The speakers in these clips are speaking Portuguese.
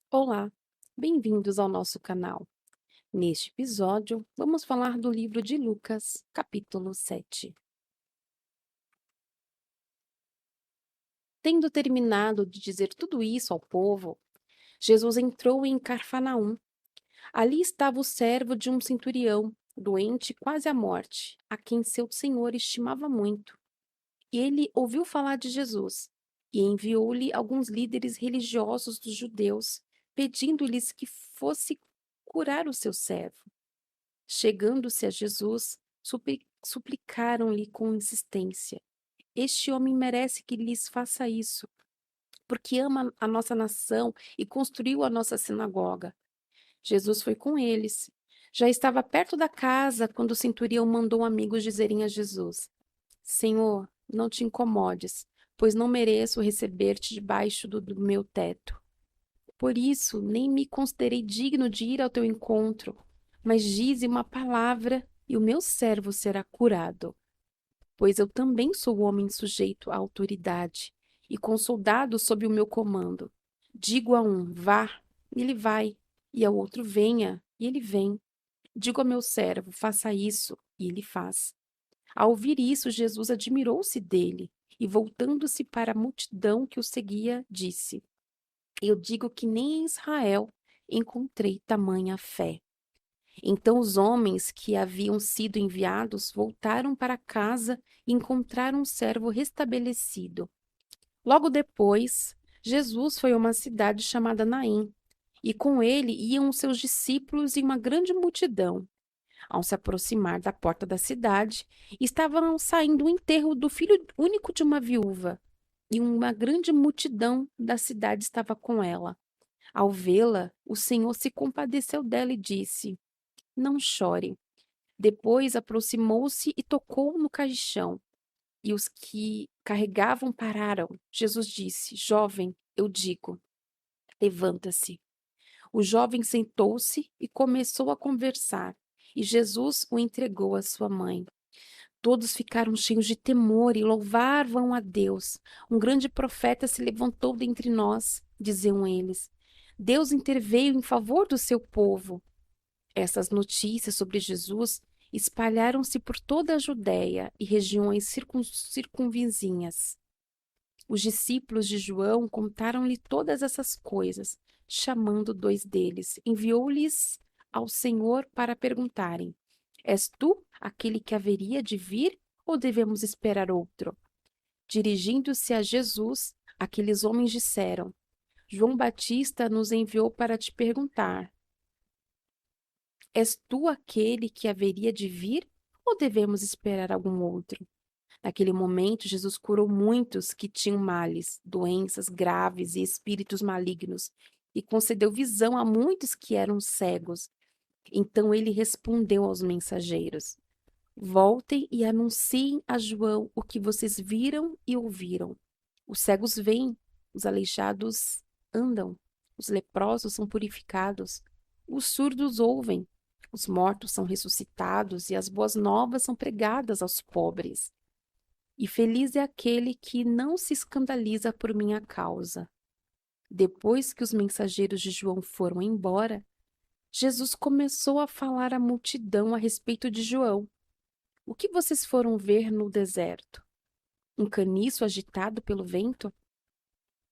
Olá, bem-vindos ao nosso canal. Neste episódio, vamos falar do livro de Lucas, capítulo 7. Tendo terminado de dizer tudo isso ao povo, Jesus entrou em Cafarnaum. Ali estava o servo de um centurião, doente quase à morte, a quem seu senhor estimava muito. E ele ouviu falar de Jesus e enviou-lhe alguns líderes religiosos dos judeus, pedindo-lhes que fosse curar o seu servo. Chegando-se a Jesus, suplicaram-lhe com insistência: Este homem merece que lhes faça isso, porque ama a nossa nação e construiu a nossa sinagoga. Jesus foi com eles. Já estava perto da casa quando o centurião mandou amigos dizerem a Jesus: Senhor, não te incomodes, pois não mereço receber-te debaixo do meu teto. Por isso, nem me considerei digno de ir ao teu encontro, mas dize uma palavra e o meu servo será curado. Pois eu também sou homem sujeito à autoridade e com soldados sob o meu comando. Digo a um, vá, e ele vai, e ao outro, venha, e ele vem. Digo ao meu servo, faça isso, e ele faz. Ao ouvir isso, Jesus admirou-se dele e, voltando-se para a multidão que o seguia, disse: Eu digo que nem em Israel encontrei tamanha fé. Então os homens que haviam sido enviados voltaram para casa e encontraram o servo restabelecido. Logo depois, Jesus foi a uma cidade chamada Naim, e com ele iam os seus discípulos e uma grande multidão. Ao se aproximar da porta da cidade, estavam saindo o enterro do filho único de uma viúva, e uma grande multidão da cidade estava com ela. Ao vê-la, o Senhor se compadeceu dela e disse: Não chore. Depois aproximou-se e tocou no caixão, e os que carregavam pararam. Jesus disse: Jovem, eu digo, levanta-se. O jovem sentou-se e começou a conversar, e Jesus o entregou à sua mãe. Todos ficaram cheios de temor e louvavam a Deus. Um grande profeta se levantou dentre nós, diziam eles. Deus interveio em favor do seu povo. Essas notícias sobre Jesus espalharam-se por toda a Judéia e regiões circunvizinhas. Os discípulos de João contaram-lhe todas essas coisas, chamando dois deles. Enviou-lhes ao Senhor para perguntarem: És tu aquele que haveria de vir ou devemos esperar outro? Dirigindo-se a Jesus, aqueles homens disseram: João Batista nos enviou para te perguntar: És tu aquele que haveria de vir ou devemos esperar algum outro? Naquele momento, Jesus curou muitos que tinham males, doenças graves e espíritos malignos, e concedeu visão a muitos que eram cegos. Então ele respondeu aos mensageiros: Voltem e anunciem a João o que vocês viram e ouviram. Os cegos veem, os aleijados andam, os leprosos são purificados, os surdos ouvem, os mortos são ressuscitados e as boas novas são pregadas aos pobres. E feliz é aquele que não se escandaliza por minha causa. Depois que os mensageiros de João foram embora, Jesus começou a falar à multidão a respeito de João. O que vocês foram ver no deserto? Um caniço agitado pelo vento?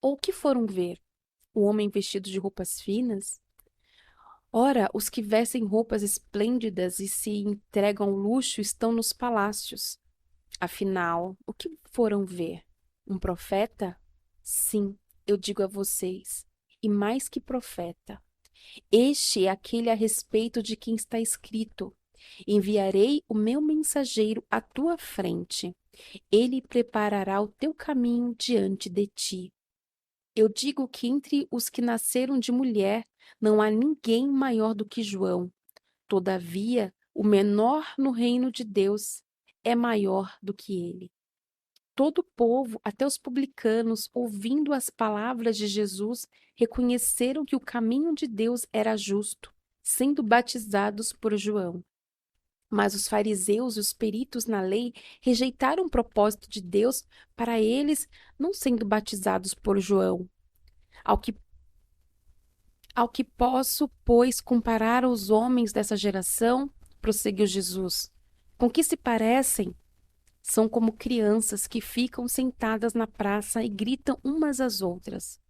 Ou o que foram ver? O homem vestido de roupas finas? Ora, os que vestem roupas esplêndidas e se entregam ao luxo estão nos palácios. Afinal, o que foram ver? Um profeta? Sim, eu digo a vocês, e mais que profeta. Este é aquele a respeito de quem está escrito: Enviarei o meu mensageiro à tua frente. Ele preparará o teu caminho diante de ti. Eu digo que entre os que nasceram de mulher não há ninguém maior do que João. Todavia, o menor no reino de Deus é maior do que ele. Todo o povo, até os publicanos, ouvindo as palavras de Jesus, reconheceram que o caminho de Deus era justo, sendo batizados por João. Mas os fariseus e os peritos na lei rejeitaram o propósito de Deus para eles, não sendo batizados por João. Ao que Ao que posso, pois, comparar os homens dessa geração? Prosseguiu Jesus. Com que se parecem? São como crianças que ficam sentadas na praça e gritam umas às outras.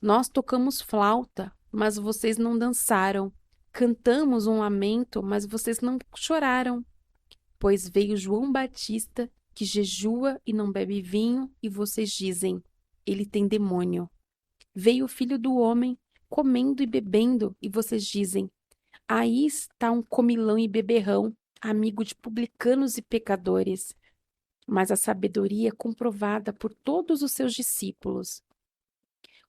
Nós tocamos flauta, mas vocês não dançaram. Cantamos um lamento, mas vocês não choraram. Pois veio João Batista, que jejua e não bebe vinho, e vocês dizem: ele tem demônio. Veio o Filho do Homem, comendo e bebendo, e vocês dizem: aí está um comilão e beberrão, amigo de publicanos e pecadores. Mas a sabedoria é comprovada por todos os seus discípulos.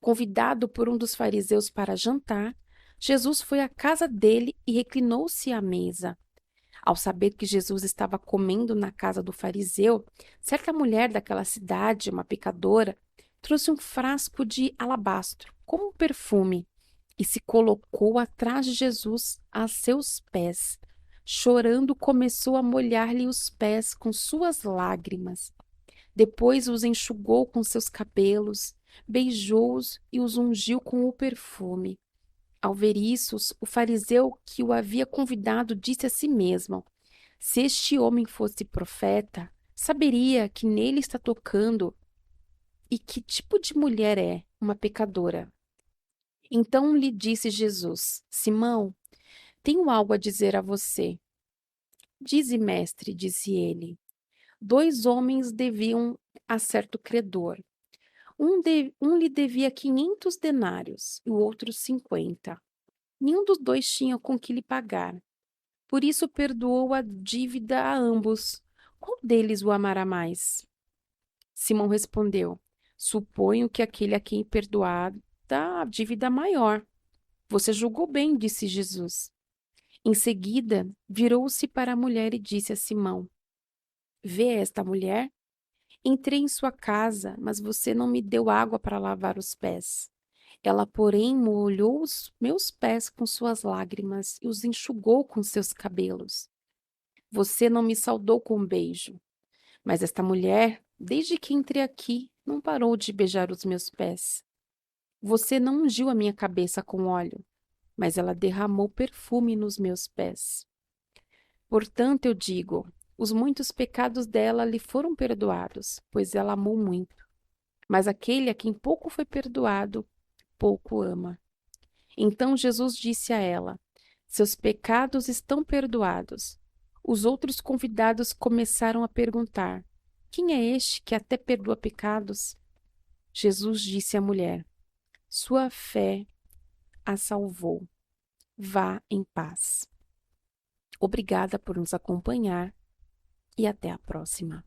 Convidado por um dos fariseus para jantar, Jesus foi à casa dele e reclinou-se à mesa. Ao saber que Jesus estava comendo na casa do fariseu, certa mulher daquela cidade, uma pecadora, trouxe um frasco de alabastro, como um perfume, e se colocou atrás de Jesus a seus pés. Chorando, começou a molhar-lhe os pés com suas lágrimas. Depois os enxugou com seus cabelos, beijou-os e os ungiu com o perfume. Ao ver isso, o fariseu que o havia convidado disse a si mesmo: se este homem fosse profeta, saberia que nele está tocando e que tipo de mulher é uma pecadora. Então lhe disse Jesus: Simão, tenho algo a dizer a você. Dize, mestre, disse ele. 2 homens deviam a certo credor. Um lhe devia 500 denários e o outro 50. Nenhum dos dois tinha com que lhe pagar. Por isso perdoou a dívida a ambos. Qual deles o amará mais? Simão respondeu: suponho que aquele a quem perdoada a dívida maior. Você julgou bem, disse Jesus. Em seguida, virou-se para a mulher e disse a Simão: vê esta mulher? Entrei em sua casa, mas você não me deu água para lavar os pés. Ela, porém, molhou os meus pés com suas lágrimas e os enxugou com seus cabelos. Você não me saudou com um beijo, mas esta mulher, desde que entrei aqui, não parou de beijar os meus pés. Você não ungiu a minha cabeça com óleo, mas ela derramou perfume nos meus pés. Portanto, eu digo, os muitos pecados dela lhe foram perdoados, pois ela amou muito. Mas aquele a quem pouco foi perdoado, pouco ama. Então Jesus disse a ela: seus pecados estão perdoados. Os outros convidados começaram a perguntar: quem é este que até perdoa pecados? Jesus disse à mulher: sua fé a salvou. Vá em paz. Obrigada por nos acompanhar e até a próxima.